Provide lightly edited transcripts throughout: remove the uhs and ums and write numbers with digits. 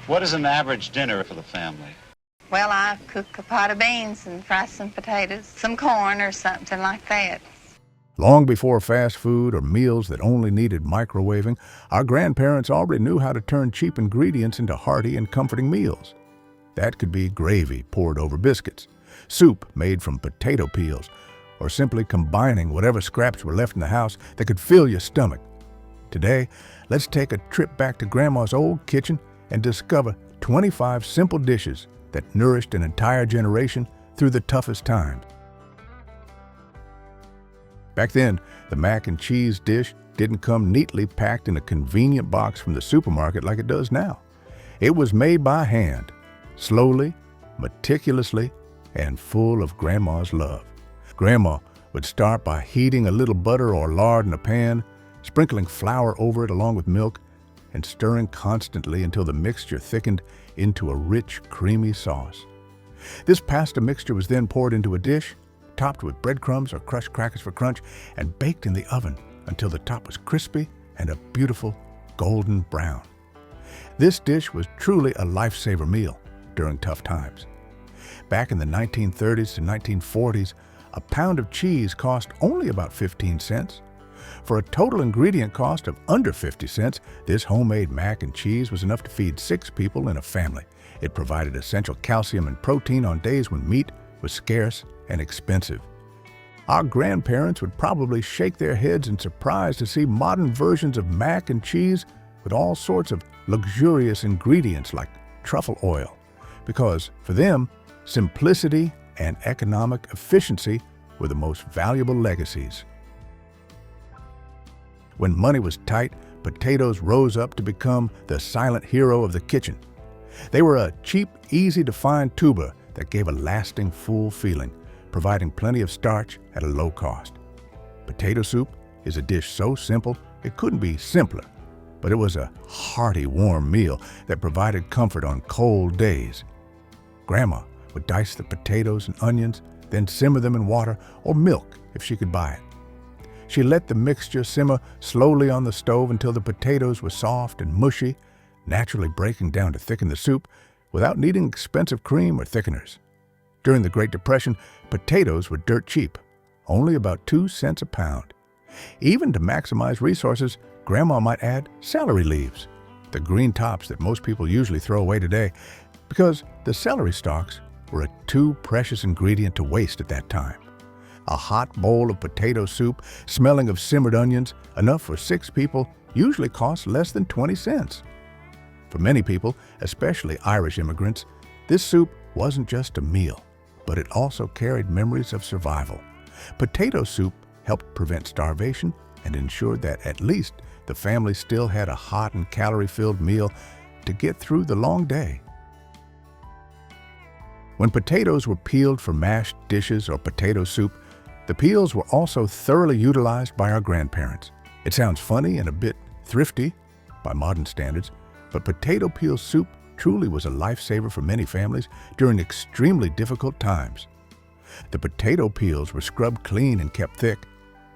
What is an average dinner for the family? Well, I cook a pot of beans and fry some potatoes, some corn or something like that. Long before fast food or meals that only needed microwaving, our grandparents already knew how to turn cheap ingredients into hearty and comforting meals. That could be gravy poured over biscuits, soup made from potato peels, or simply combining whatever scraps were left in the house that could fill your stomach. Today, let's take a trip back to Grandma's old kitchen and discover 25 simple dishes that nourished an entire generation through the toughest times. Back then, the mac and cheese dish didn't come neatly packed in a convenient box from the supermarket like it does now. It was made by hand, slowly, meticulously, and full of Grandma's love. Grandma would start by heating a little butter or lard in a pan, sprinkling flour over it along with milk, and stirring constantly until the mixture thickened into a rich, creamy sauce. This pasta mixture was then poured into a dish, topped with breadcrumbs or crushed crackers for crunch, and baked in the oven until the top was crispy and a beautiful golden brown. This dish was truly a lifesaver meal during tough times. Back in the 1930s to 1940s, a pound of cheese cost only about 15 cents. For a total ingredient cost of under 50 cents, this homemade mac and cheese was enough to feed 6 people in a family. It provided essential calcium and protein on days when meat was scarce and expensive. Our grandparents would probably shake their heads in surprise to see modern versions of mac and cheese with all sorts of luxurious ingredients like truffle oil, because for them, simplicity and economic efficiency were the most valuable legacies. When money was tight, potatoes rose up to become the silent hero of the kitchen. They were a cheap, easy-to-find tuber that gave a lasting, full feeling, providing plenty of starch at a low cost. Potato soup is a dish so simple it couldn't be simpler, but it was a hearty, warm meal that provided comfort on cold days. Grandma would dice the potatoes and onions, then simmer them in water or milk if she could buy it. She let the mixture simmer slowly on the stove until the potatoes were soft and mushy, naturally breaking down to thicken the soup without needing expensive cream or thickeners. During the Great Depression, potatoes were dirt cheap, only about 2 cents a pound. Even to maximize resources, Grandma might add celery leaves, the green tops that most people usually throw away today, because the celery stalks were a too precious ingredient to waste at that time. A hot bowl of potato soup, smelling of simmered onions, enough for 6 people, usually costs less than 20 cents. For many people, especially Irish immigrants, this soup wasn't just a meal, but it also carried memories of survival. Potato soup helped prevent starvation and ensured that at least the family still had a hot and calorie-filled meal to get through the long day. When potatoes were peeled for mashed dishes or potato soup, the peels were also thoroughly utilized by our grandparents. It sounds funny and a bit thrifty by modern standards, but potato peel soup truly was a lifesaver for many families during extremely difficult times. The potato peels were scrubbed clean and kept thick,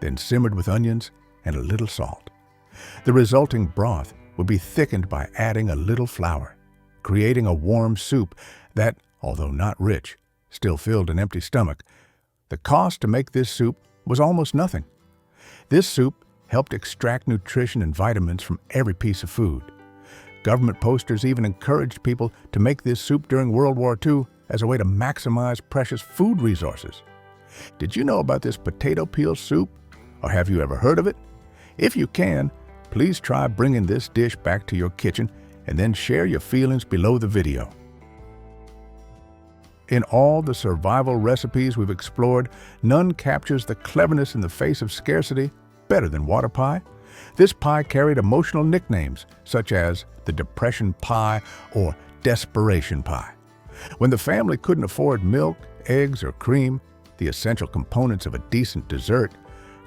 then simmered with onions and a little salt. The resulting broth would be thickened by adding a little flour, creating a warm soup that, although not rich, still filled an empty stomach. The cost to make this soup was almost nothing. This soup helped extract nutrition and vitamins from every piece of food. Government posters even encouraged people to make this soup during World War II as a way to maximize precious food resources. Did you know about this potato peel soup? Or have you ever heard of it? If you can, please try bringing this dish back to your kitchen and then share your feelings below the video. In all the survival recipes we've explored, none captures the cleverness in the face of scarcity better than water pie. This pie carried emotional nicknames such as the Depression Pie or Desperation Pie. When the family couldn't afford milk, eggs, or cream, the essential components of a decent dessert,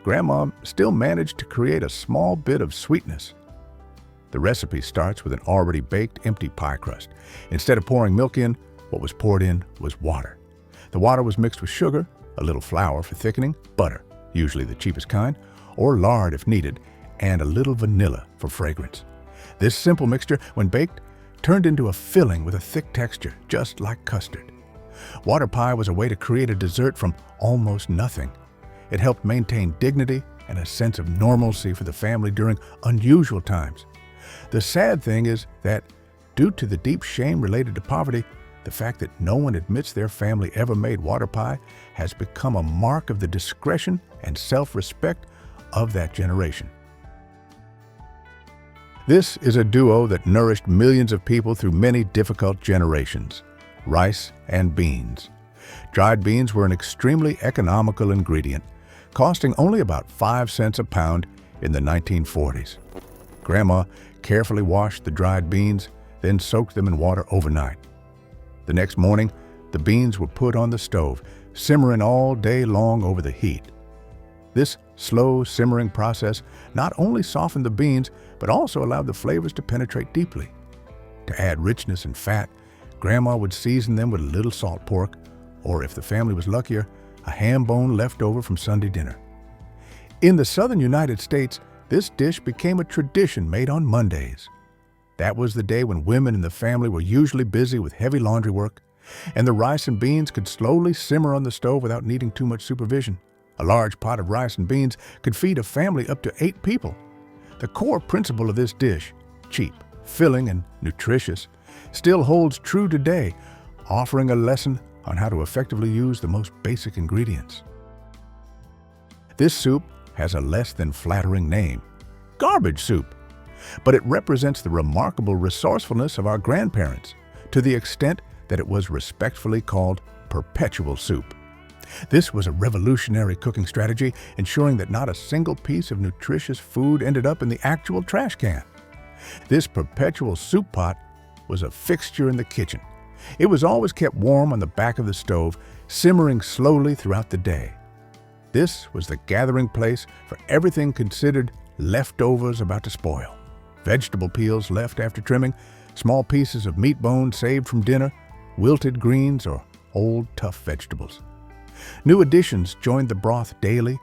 Grandma still managed to create a small bit of sweetness. The recipe starts with an already baked empty pie crust. Instead of pouring milk in, what was poured in was water. The water was mixed with sugar, a little flour for thickening, butter, usually the cheapest kind, or lard if needed, and a little vanilla for fragrance. This simple mixture, when baked, turned into a filling with a thick texture, just like custard. Water pie was a way to create a dessert from almost nothing. It helped maintain dignity and a sense of normalcy for the family during unusual times. The sad thing is that, due to the deep shame related to poverty, the fact that no one admits their family ever made water pie has become a mark of the discretion and self-respect of that generation. This is a duo that nourished millions of people through many difficult generations: rice and beans. Dried beans were an extremely economical ingredient, costing only about 5 cents a pound in the 1940s. Grandma carefully washed the dried beans, then soaked them in water overnight. The next morning, the beans were put on the stove, simmering all day long over the heat. This slow simmering process not only softened the beans, but also allowed the flavors to penetrate deeply. To add richness and fat, Grandma would season them with a little salt pork, or if the family was luckier, a ham bone left over from Sunday dinner. In the southern United States, this dish became a tradition made on Mondays. That was the day when women in the family were usually busy with heavy laundry work, and the rice and beans could slowly simmer on the stove without needing too much supervision. A large pot of rice and beans could feed a family up to 8 people. The core principle of this dish, cheap, filling, and nutritious, still holds true today, offering a lesson on how to effectively use the most basic ingredients. This soup has a less than flattering name, garbage soup, but it represents the remarkable resourcefulness of our grandparents, to the extent that it was respectfully called perpetual soup. This was a revolutionary cooking strategy, ensuring that not a single piece of nutritious food ended up in the actual trash can. This perpetual soup pot was a fixture in the kitchen. It was always kept warm on the back of the stove, simmering slowly throughout the day. This was the gathering place for everything considered leftovers about to spoil. Vegetable peels left after trimming, small pieces of meat bone saved from dinner, wilted greens, or old tough vegetables. New additions joined the broth daily,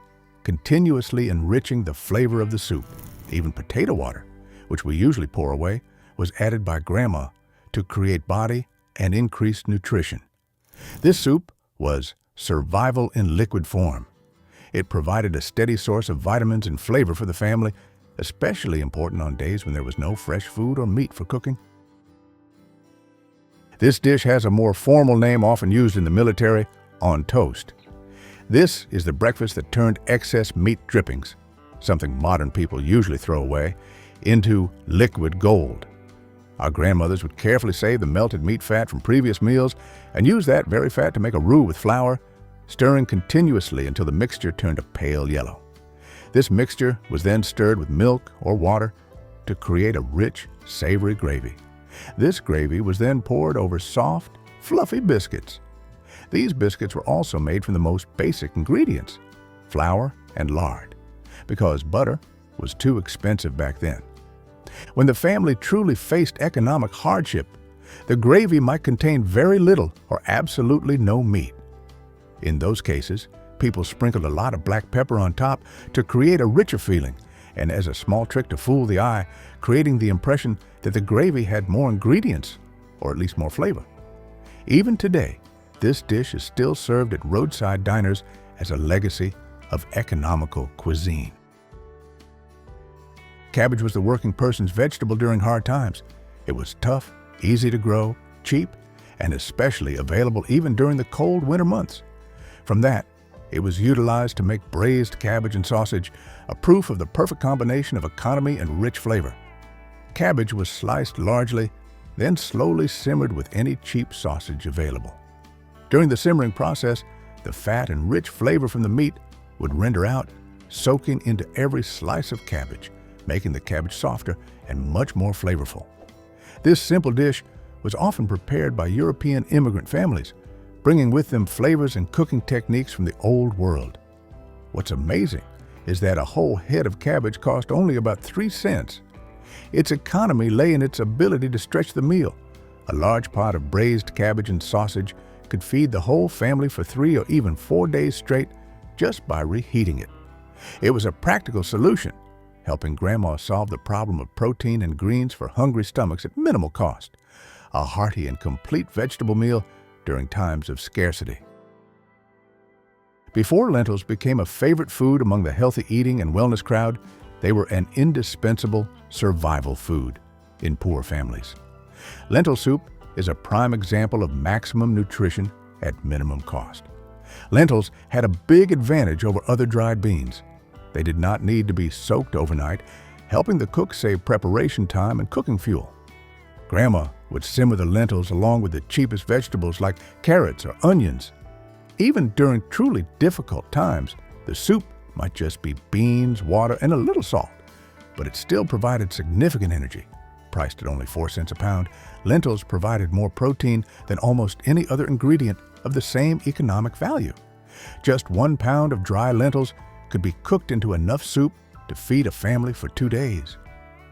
continuously enriching the flavor of the soup. Even potato water, which we usually pour away, was added by Grandma to create body and increase nutrition. This soup was survival in liquid form. It provided a steady source of vitamins and flavor for the family, especially important on days when there was no fresh food or meat for cooking. This dish has a more formal name often used in the military: on toast. This is the breakfast that turned excess meat drippings, something modern people usually throw away, into liquid gold. Our grandmothers would carefully save the melted meat fat from previous meals and use that very fat to make a roux with flour, stirring continuously until the mixture turned a pale yellow. This mixture was then stirred with milk or water to create a rich, savory gravy. This gravy was then poured over soft, fluffy biscuits. These biscuits were also made from the most basic ingredients, flour and lard, because butter was too expensive back then. When the family truly faced economic hardship, the gravy might contain very little or absolutely no meat. In those cases, people sprinkled a lot of black pepper on top to create a richer feeling, and as a small trick to fool the eye, creating the impression that the gravy had more ingredients, or at least more flavor. Even today, this dish is still served at roadside diners as a legacy of economical cuisine. Cabbage was the working person's vegetable during hard times. It was tough, easy to grow, cheap, and especially available even during the cold winter months. From that, it was utilized to make braised cabbage and sausage, a proof of the perfect combination of economy and rich flavor. Cabbage was sliced largely, then slowly simmered with any cheap sausage available. During the simmering process, the fat and rich flavor from the meat would render out, soaking into every slice of cabbage, making the cabbage softer and much more flavorful. This simple dish was often prepared by European immigrant families, bringing with them flavors and cooking techniques from the old world. What's amazing is that a whole head of cabbage cost only about 3 cents. Its economy lay in its ability to stretch the meal. A large pot of braised cabbage and sausage could feed the whole family for 3 or even 4 days straight just by reheating it. It was a practical solution, helping Grandma solve the problem of protein and greens for hungry stomachs at minimal cost, a hearty and complete vegetable meal during times of scarcity. Before lentils became a favorite food among the healthy eating and wellness crowd, they were an indispensable survival food in poor families. Lentil soup is a prime example of maximum nutrition at minimum cost. Lentils had a big advantage over other dried beans. They did not need to be soaked overnight, helping the cook save preparation time and cooking fuel. Grandma would simmer the lentils along with the cheapest vegetables like carrots or onions. Even during truly difficult times, the soup might just be beans, water, and a little salt, but it still provided significant energy. Priced at only 4 cents a pound, lentils provided more protein than almost any other ingredient of the same economic value. Just 1 pound of dry lentils could be cooked into enough soup to feed a family for 2 days.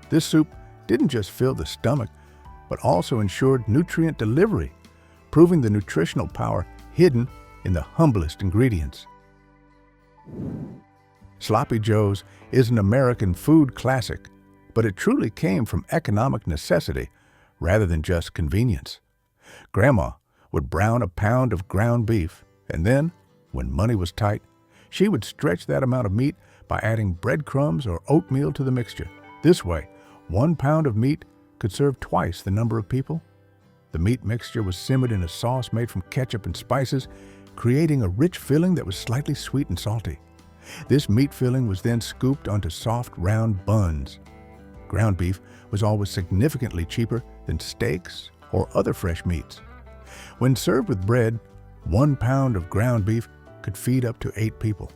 This soup didn't just fill the stomach, but also ensured nutrient delivery, proving the nutritional power hidden in the humblest ingredients. Sloppy Joe's is an American food classic, but it truly came from economic necessity rather than just convenience. Grandma would brown a pound of ground beef, and then, when money was tight, she would stretch that amount of meat by adding breadcrumbs or oatmeal to the mixture. This way, 1 pound of meat could serve twice the number of people. The meat mixture was simmered in a sauce made from ketchup and spices, creating a rich filling that was slightly sweet and salty. This meat filling was then scooped onto soft, round buns. Ground beef was always significantly cheaper than steaks or other fresh meats. When served with bread, 1 pound of ground beef could feed up to 8 people.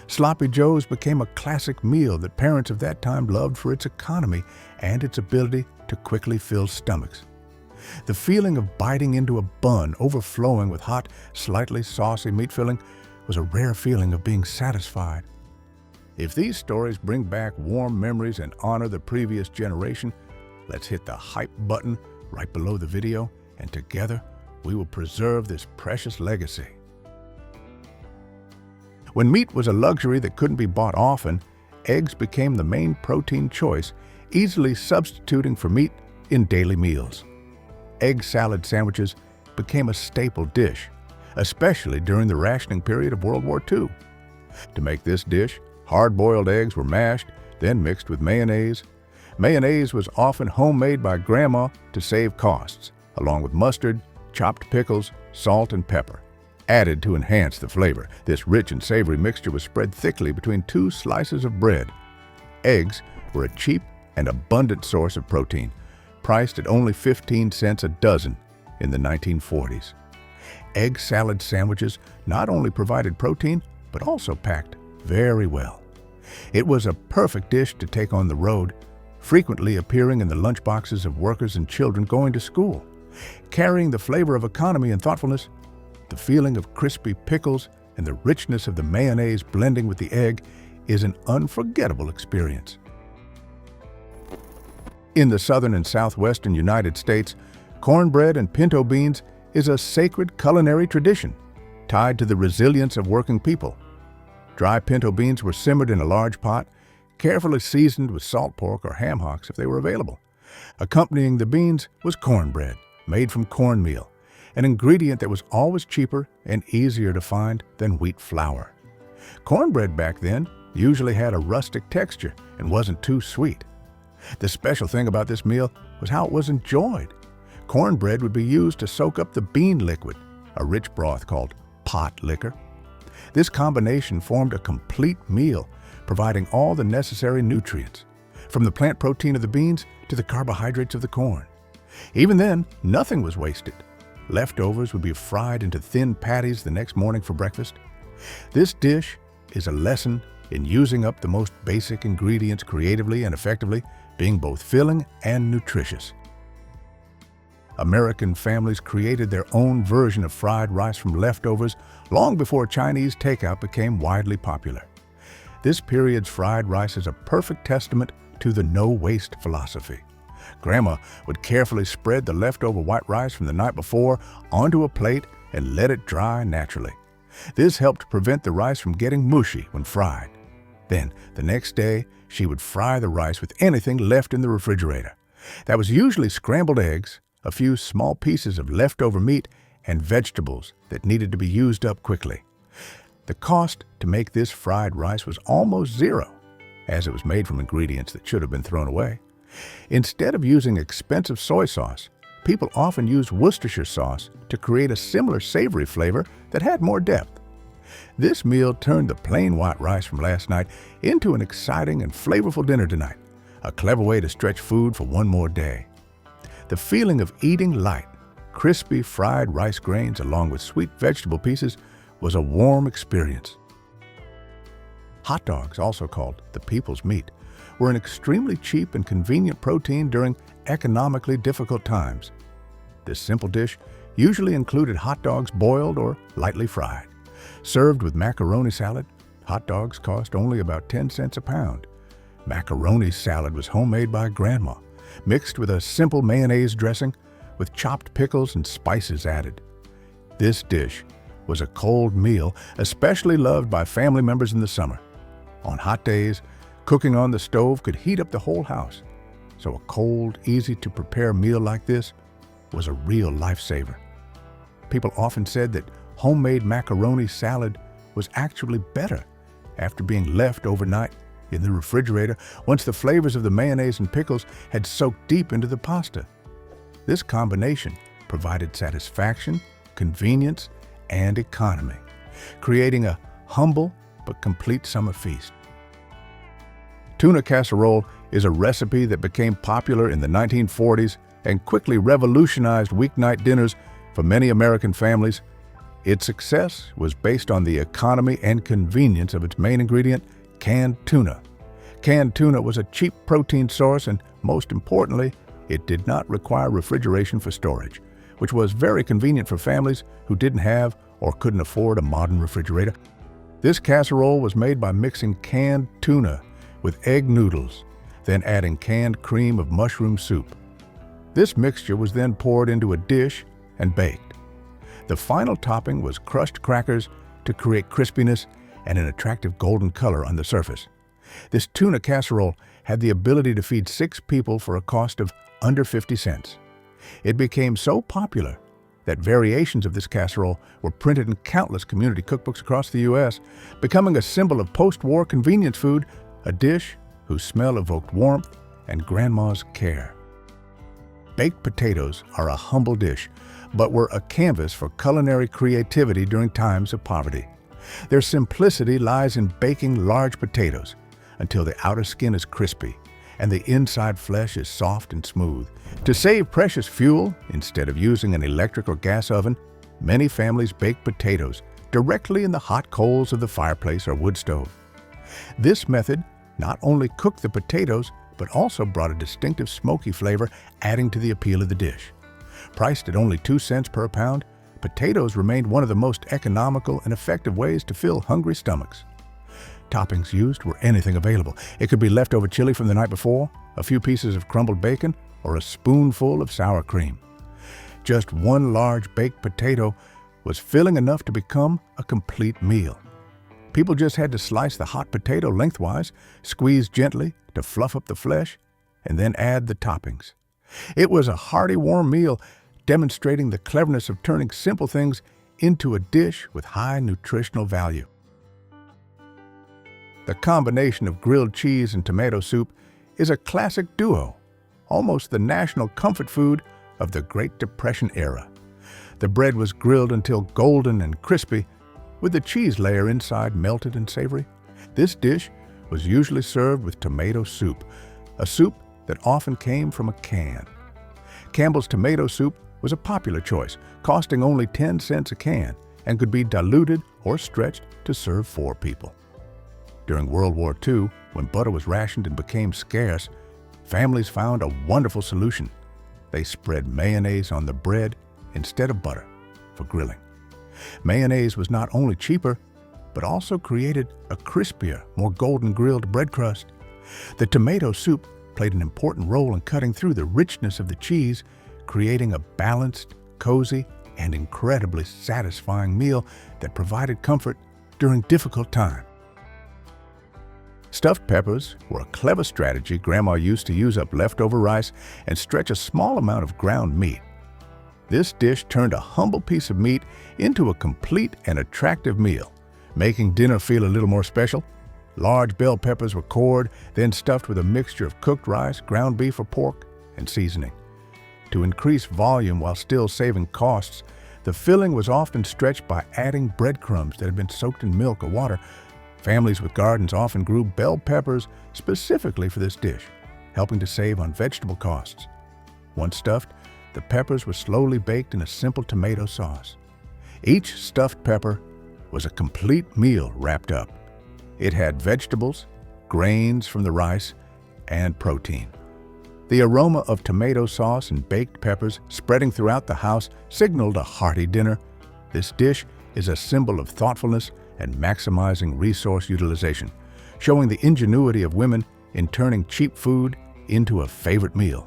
Sloppy Joe's became a classic meal that parents of that time loved for its economy and its ability to quickly fill stomachs. The feeling of biting into a bun overflowing with hot, slightly saucy meat filling was a rare feeling of being satisfied. If these stories bring back warm memories and honor the previous generation, let's hit the hype button right below the video, and together we will preserve this precious legacy. When meat was a luxury that couldn't be bought often, eggs became the main protein choice, easily substituting for meat in daily meals. Egg salad sandwiches became a staple dish, especially during the rationing period of World War II. To make this dish, hard-boiled eggs were mashed, then mixed with mayonnaise. Mayonnaise was often homemade by Grandma to save costs, along with mustard, chopped pickles, salt, and pepper. Added to enhance the flavor, this rich and savory mixture was spread thickly between 2 slices of bread. Eggs were a cheap and abundant source of protein, priced at only 15 cents a dozen in the 1940s. Egg salad sandwiches not only provided protein, but also packed very well. It was a perfect dish to take on the road, frequently appearing in the lunchboxes of workers and children going to school. Carrying the flavor of economy and thoughtfulness, the feeling of crispy pickles and the richness of the mayonnaise blending with the egg is an unforgettable experience. In the southern and southwestern United States, cornbread and pinto beans is a sacred culinary tradition tied to the resilience of working people. Dry pinto beans were simmered in a large pot, carefully seasoned with salt pork or ham hocks if they were available. Accompanying the beans was cornbread, made from cornmeal, an ingredient that was always cheaper and easier to find than wheat flour. Cornbread back then usually had a rustic texture and wasn't too sweet. The special thing about this meal was how it was enjoyed. Cornbread would be used to soak up the bean liquid, a rich broth called pot liquor. This combination formed a complete meal, providing all the necessary nutrients, from the plant protein of the beans to the carbohydrates of the corn. Even then, nothing was wasted. Leftovers would be fried into thin patties the next morning for breakfast. This dish is a lesson in using up the most basic ingredients creatively and effectively, being both filling and nutritious. American families created their own version of fried rice from leftovers long before Chinese takeout became widely popular. This period's fried rice is a perfect testament to the no-waste philosophy. Grandma would carefully spread the leftover white rice from the night before onto a plate and let it dry naturally. This helped prevent the rice from getting mushy when fried. Then, the next day, she would fry the rice with anything left in the refrigerator. That was usually scrambled eggs, a few small pieces of leftover meat, and vegetables that needed to be used up quickly. The cost to make this fried rice was almost zero, as it was made from ingredients that should have been thrown away. Instead of using expensive soy sauce, people often used Worcestershire sauce to create a similar savory flavor that had more depth. This meal turned the plain white rice from last night into an exciting and flavorful dinner tonight, a clever way to stretch food for one more day. The feeling of eating light, crispy fried rice grains along with sweet vegetable pieces was a warm experience. Hot dogs, also called the people's meat, were an extremely cheap and convenient protein during economically difficult times. This simple dish usually included hot dogs boiled or lightly fried. Served with macaroni salad, hot dogs cost only about 10 cents a pound. Macaroni salad was homemade by Grandma, mixed with a simple mayonnaise dressing with chopped pickles and spices added. This dish was a cold meal especially loved by family members in the summer. On hot days, cooking on the stove could heat up the whole house, so a cold, easy-to-prepare meal like this was a real lifesaver. People often said that homemade macaroni salad was actually better after being left overnight in the refrigerator once the flavors of the mayonnaise and pickles had soaked deep into the pasta. This combination provided satisfaction, convenience, and economy, creating a humble but complete summer feast. Tuna casserole is a recipe that became popular in the 1940s and quickly revolutionized weeknight dinners for many American families. Its success was based on the economy and convenience of its main ingredient, canned tuna. Canned tuna was a cheap protein source and, most importantly, it did not require refrigeration for storage, which was very convenient for families who didn't have or couldn't afford a modern refrigerator. This casserole was made by mixing canned tuna with egg noodles, then adding canned cream of mushroom soup. This mixture was then poured into a dish and baked. The final topping was crushed crackers to create crispiness and an attractive golden color on the surface. This tuna casserole had the ability to feed 6 people for a cost of under 50 cents. It became so popular that variations of this casserole were printed in countless community cookbooks across the U.S., becoming a symbol of post-war convenience food, a dish whose smell evoked warmth and Grandma's care. Baked potatoes are a humble dish, but were a canvas for culinary creativity during times of poverty. Their simplicity lies in baking large potatoes until the outer skin is crispy and the inside flesh is soft and smooth. To save precious fuel, instead of using an electric or gas oven, many families bake potatoes directly in the hot coals of the fireplace or wood stove. This method not only cooked the potatoes, but also brought a distinctive smoky flavor, adding to the appeal of the dish. Priced at only 2 cents per pound, potatoes remained one of the most economical and effective ways to fill hungry stomachs. Toppings used were anything available. It could be leftover chili from the night before, a few pieces of crumbled bacon, or a spoonful of sour cream. Just one large baked potato was filling enough to become a complete meal. People just had to slice the hot potato lengthwise, squeeze gently to fluff up the flesh, and then add the toppings. It was a hearty, warm meal, demonstrating the cleverness of turning simple things into a dish with high nutritional value. The combination of grilled cheese and tomato soup is a classic duo, almost the national comfort food of the Great Depression era. The bread was grilled until golden and crispy, with the cheese layer inside melted and savory. This dish was usually served with tomato soup, a soup that often came from a can. Campbell's tomato soup was a popular choice, costing only 10 cents a can, and could be diluted or stretched to serve 4 people. During World War II, when butter was rationed and became scarce, families found a wonderful solution. They spread mayonnaise on the bread instead of butter for grilling. Mayonnaise was not only cheaper, but also created a crispier, more golden grilled bread crust. The tomato soup played an important role in cutting through the richness of the cheese, creating a balanced, cozy, and incredibly satisfying meal that provided comfort during difficult times. Stuffed peppers were a clever strategy Grandma used to use up leftover rice and stretch a small amount of ground meat, This dish turned a humble piece of meat into a complete and attractive meal, making dinner feel a little more special. Large bell peppers were cored, then stuffed with a mixture of cooked rice, ground beef or pork, and seasoning. To increase volume while still saving costs, the filling was often stretched by adding breadcrumbs that had been soaked in milk or water. Families with gardens often grew bell peppers specifically for this dish, helping to save on vegetable costs. Once stuffed, the peppers were slowly baked in a simple tomato sauce. Each stuffed pepper was a complete meal wrapped up. It had vegetables, grains from the rice, and protein. The aroma of tomato sauce and baked peppers spreading throughout the house signaled a hearty dinner. This dish is a symbol of thoughtfulness and maximizing resource utilization, showing the ingenuity of women in turning cheap food into a favorite meal.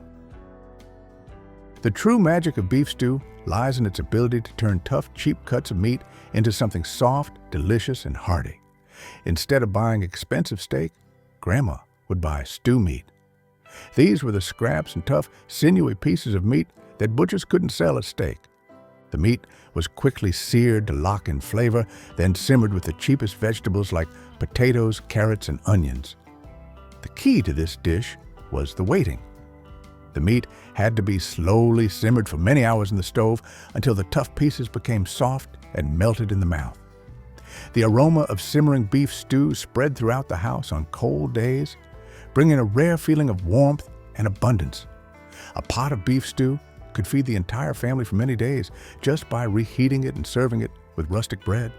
The true magic of beef stew lies in its ability to turn tough, cheap cuts of meat into something soft, delicious, and hearty. Instead of buying expensive steak, Grandma would buy stew meat. These were the scraps and tough, sinewy pieces of meat that butchers couldn't sell as steak. The meat was quickly seared to lock in flavor, then simmered with the cheapest vegetables like potatoes, carrots, and onions. The key to this dish was the waiting. The meat had to be slowly simmered for many hours in the stove until the tough pieces became soft and melted in the mouth. The aroma of simmering beef stew spread throughout the house on cold days, bringing a rare feeling of warmth and abundance. A pot of beef stew could feed the entire family for many days just by reheating it and serving it with rustic bread.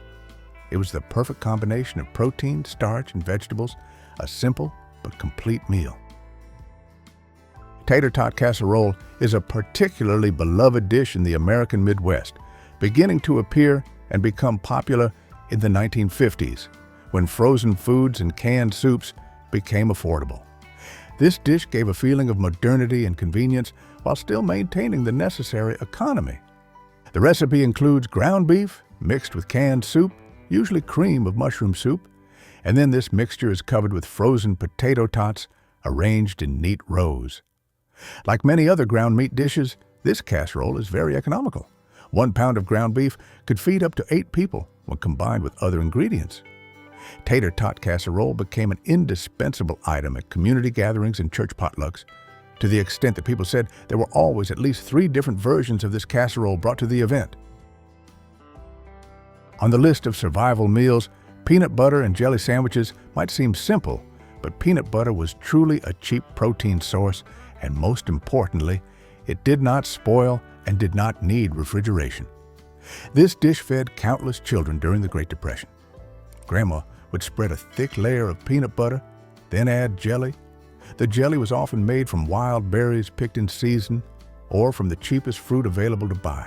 It was the perfect combination of protein, starch, and vegetables, a simple but complete meal. Tater Tot Casserole is a particularly beloved dish in the American Midwest, beginning to appear and become popular in the 1950s, when frozen foods and canned soups became affordable. This dish gave a feeling of modernity and convenience while still maintaining the necessary economy. The recipe includes ground beef mixed with canned soup, usually cream of mushroom soup, and then this mixture is covered with frozen potato tots arranged in neat rows. Like many other ground meat dishes, this casserole is very economical. 1 pound of ground beef could feed up to 8 people when combined with other ingredients. Tater Tot Casserole became an indispensable item at community gatherings and church potlucks, to the extent that people said there were always at least 3 different versions of this casserole brought to the event. On the list of survival meals, peanut butter and jelly sandwiches might seem simple, but peanut butter was truly a cheap protein source, and most importantly, it did not spoil and did not need refrigeration. This dish fed countless children during the Great Depression. Grandma would spread a thick layer of peanut butter, then add jelly. The jelly was often made from wild berries picked in season or from the cheapest fruit available to buy.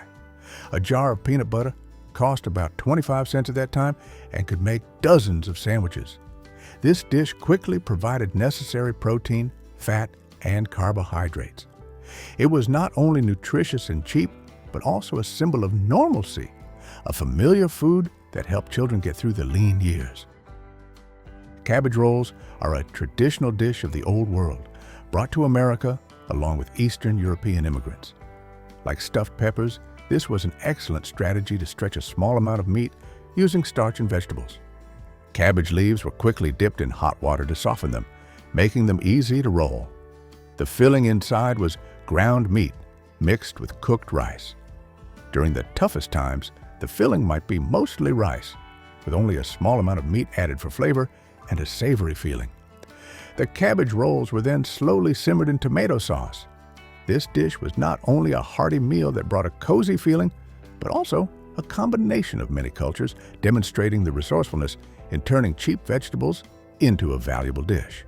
A jar of peanut butter cost about 25 cents at that time and could make dozens of sandwiches. This dish quickly provided necessary protein, fat, and carbohydrates. It was not only nutritious and cheap, but also a symbol of normalcy, a familiar food that helped children get through the lean years. Cabbage rolls are a traditional dish of the Old World, brought to America along with Eastern European immigrants. Like stuffed peppers, this was an excellent strategy to stretch a small amount of meat using starch and vegetables. Cabbage leaves were quickly dipped in hot water to soften them, making them easy to roll. The filling inside was ground meat mixed with cooked rice. During the toughest times, the filling might be mostly rice, with only a small amount of meat added for flavor and a savory feeling. The cabbage rolls were then slowly simmered in tomato sauce. This dish was not only a hearty meal that brought a cozy feeling, but also a combination of many cultures, demonstrating the resourcefulness in turning cheap vegetables into a valuable dish.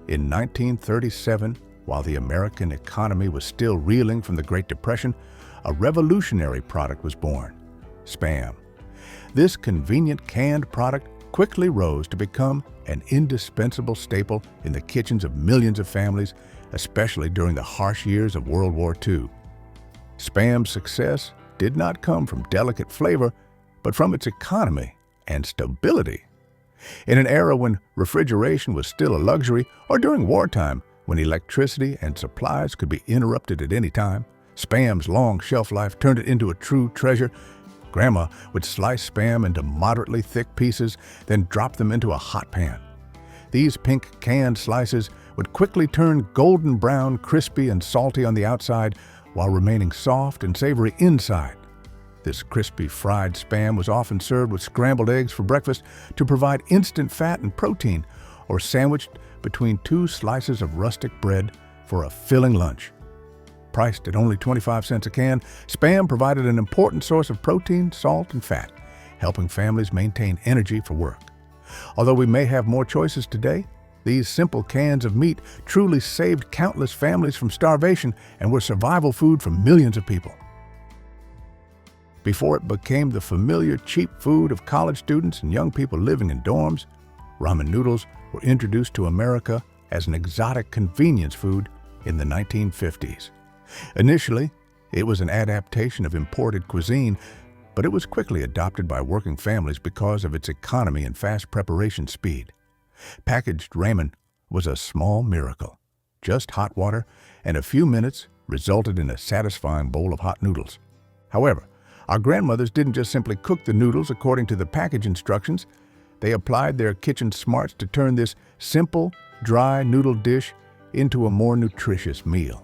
In 1937, while the American economy was still reeling from the Great Depression, a revolutionary product was born: Spam. This convenient canned product quickly rose to become an indispensable staple in the kitchens of millions of families, especially during the harsh years of World War II. Spam's success did not come from delicate flavor, but from its economy and stability. In an era when refrigeration was still a luxury, or during wartime when electricity and supplies could be interrupted at any time, Spam's long shelf life turned it into a true treasure. Grandma would slice Spam into moderately thick pieces, then drop them into a hot pan. These pink canned slices would quickly turn golden brown, crispy and salty on the outside while remaining soft and savory inside. This crispy fried Spam was often served with scrambled eggs for breakfast to provide instant fat and protein, or sandwiched between 2 slices of rustic bread for a filling lunch. Priced at only 25 cents a can, Spam provided an important source of protein, salt, and fat, helping families maintain energy for work. Although we may have more choices today, these simple cans of meat truly saved countless families from starvation and were survival food for millions of people. Before it became the familiar cheap food of college students and young people living in dorms, ramen noodles were introduced to America as an exotic convenience food in the 1950s. Initially, it was an adaptation of imported cuisine, but it was quickly adopted by working families because of its economy and fast preparation speed. Packaged ramen was a small miracle. Just hot water and a few minutes resulted in a satisfying bowl of hot noodles. However, our grandmothers didn't just simply cook the noodles according to the package instructions. They applied their kitchen smarts to turn this simple, dry noodle dish into a more nutritious meal.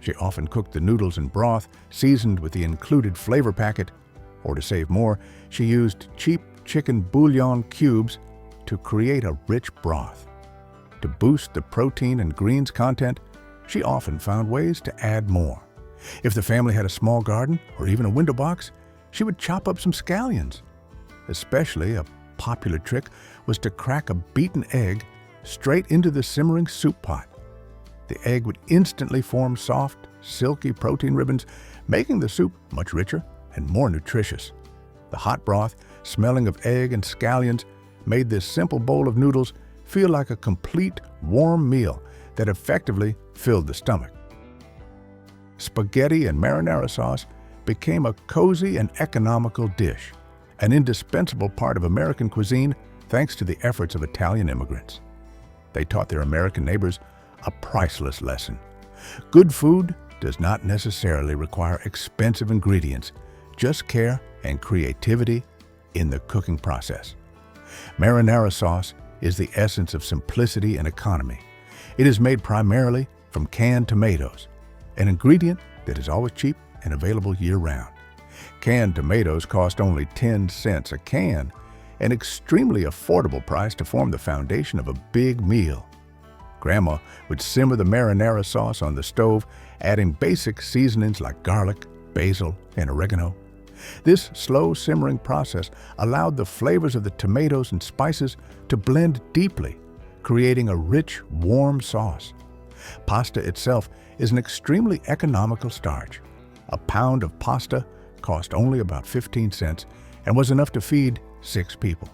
She often cooked the noodles in broth seasoned with the included flavor packet, or to save more, she used cheap chicken bouillon cubes to create a rich broth. To boost the protein and greens content, she often found ways to add more. If the family had a small garden or even a window box, she would chop up some scallions. Especially a popular trick was to crack a beaten egg straight into the simmering soup pot. The egg would instantly form soft, silky protein ribbons, making the soup much richer and more nutritious. The hot broth, smelling of egg and scallions, made this simple bowl of noodles feel like a complete, warm meal that effectively filled the stomach. Spaghetti and marinara sauce became a cozy and economical dish, an indispensable part of American cuisine thanks to the efforts of Italian immigrants. They taught their American neighbors a priceless lesson. Good food does not necessarily require expensive ingredients, just care and creativity in the cooking process. Marinara sauce is the essence of simplicity and economy. It is made primarily from canned tomatoes, an ingredient that is always cheap and available year-round. Canned tomatoes cost only 10 cents a can, an extremely affordable price to form the foundation of a big meal. Grandma would simmer the marinara sauce on the stove, adding basic seasonings like garlic, basil, and oregano. This slow simmering process allowed the flavors of the tomatoes and spices to blend deeply, creating a rich, warm sauce. Pasta itself is an extremely economical starch. A pound of pasta cost only about 15 cents and was enough to feed 6 people.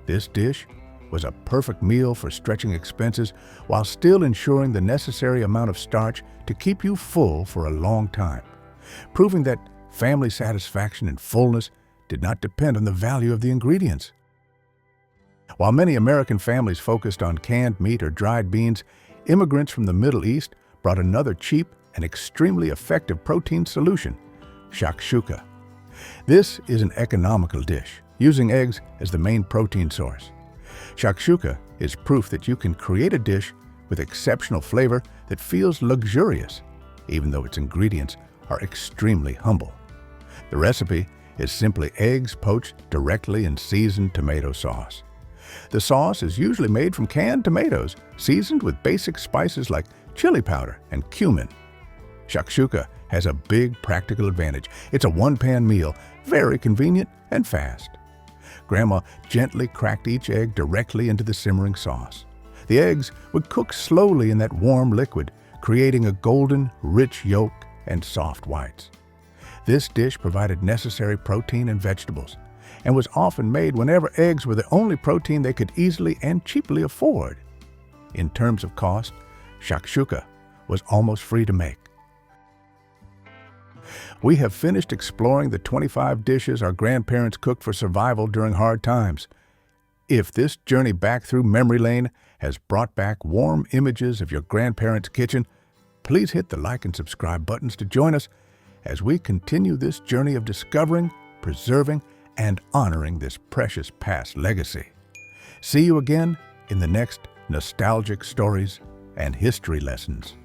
This dish was a perfect meal for stretching expenses while still ensuring the necessary amount of starch to keep you full for a long time, proving that family satisfaction and fullness did not depend on the value of the ingredients. While many American families focused on canned meat or dried beans, immigrants from the Middle East brought another cheap and extremely effective protein solution, shakshuka. This is an economical dish, using eggs as the main protein source. Shakshuka is proof that you can create a dish with exceptional flavor that feels luxurious, even though its ingredients are extremely humble. The recipe is simply eggs poached directly in seasoned tomato sauce. The sauce is usually made from canned tomatoes, seasoned with basic spices like chili powder and cumin. Shakshuka has a big practical advantage. It's a one-pan meal, very convenient and fast. Grandma gently cracked each egg directly into the simmering sauce. The eggs would cook slowly in that warm liquid, creating a golden, rich yolk and soft whites. This dish provided necessary protein and vegetables, and was often made whenever eggs were the only protein they could easily and cheaply afford. In terms of cost, shakshuka was almost free to make. We have finished exploring the 25 dishes our grandparents cooked for survival during hard times. If this journey back through memory lane has brought back warm images of your grandparents' kitchen, Please hit the like and subscribe buttons to join us as we continue this journey of discovering, preserving, and honoring this precious past legacy. See you again in the next nostalgic stories and history lessons.